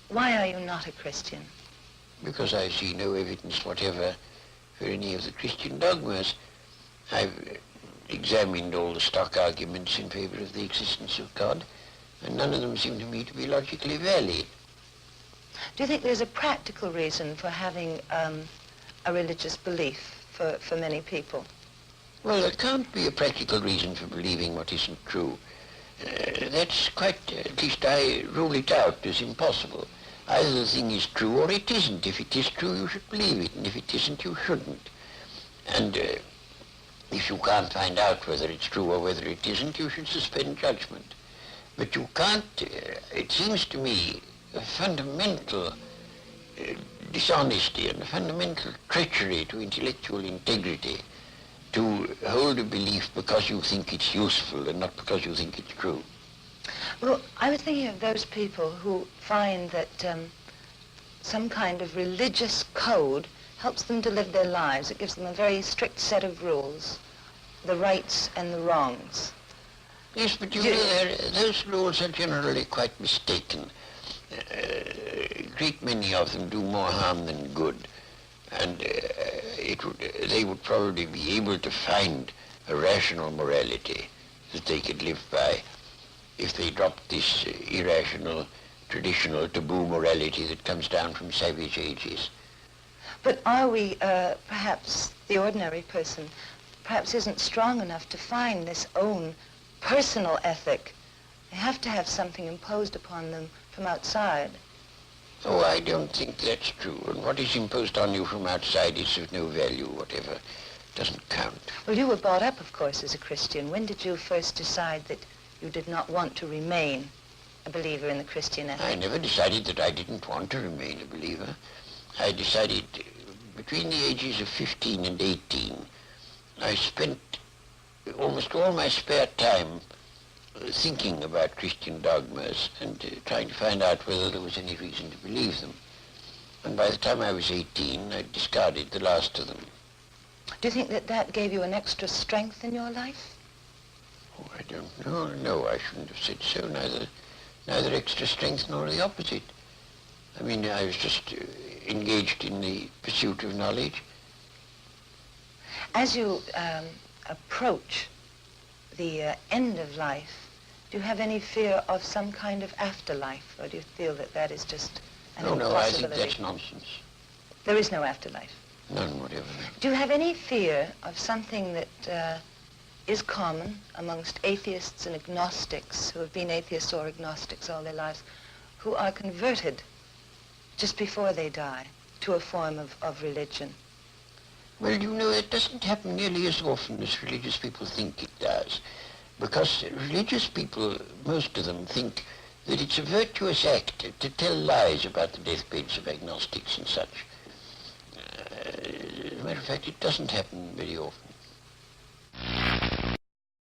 Why are you not a Christian? Because I see no evidence whatever for any of the Christian dogmas. I've examined all the stock arguments in favor of the existence of God, and none of them seem to me to be logically valid. Do you think there's a practical reason for having a religious belief for many people? Well, there can't be a practical reason for believing what isn't true. That's quite, at least I rule it out as impossible. Either the thing is true or it isn't. If it is true, you should believe it, and if it isn't, you shouldn't. And if you can't find out whether it's true or whether it isn't, you should suspend judgment. But you can't, it seems to me, a fundamental dishonesty and a fundamental treachery to intellectual integrity to hold a belief because you think it's useful and not because you think it's true. Well, I was thinking of those people who find that some kind of religious code helps them to live their lives. It gives them a very strict set of rules, the rights and the wrongs. Yes, but you know, those rules are generally quite mistaken. A great many of them do more harm than good. And they would probably be able to find a rational morality that they could live by if they dropped this irrational, traditional, taboo morality that comes down from savage ages. But are we, perhaps the ordinary person, perhaps isn't strong enough to find this own personal ethic? They have to have something imposed upon them from outside. Oh, I don't think that's true. And what is imposed on you from outside is of no value whatever. It doesn't count. Well, you were brought up, of course, as a Christian. When did you first decide that you did not want to remain a believer in the Christian ethic? I never decided that I didn't want to remain a believer. I decided between the ages of 15 and 18, I spent almost all my spare time thinking about Christian dogmas and trying to find out whether there was any reason to believe them. And by the time I was 18, I discarded the last of them. Do you think that that gave you an extra strength in your life? Oh, I don't know. No, I shouldn't have said so. Neither extra strength nor the opposite. I mean, I was just engaged in the pursuit of knowledge. As you approach the end of life, do you have any fear of some kind of afterlife, or do you feel that that is just an impossibility? No, I think that's nonsense. There is no afterlife? None whatever. Do you have any fear of something that is common amongst atheists and agnostics who have been atheists or agnostics all their lives, who are converted just before they die to a form of religion? Well, you know, it doesn't happen nearly as often as religious people think it does. Because religious people, most of them, think that it's a virtuous act to tell lies about the deathbeds of agnostics and such. As a matter of fact, it doesn't happen very often.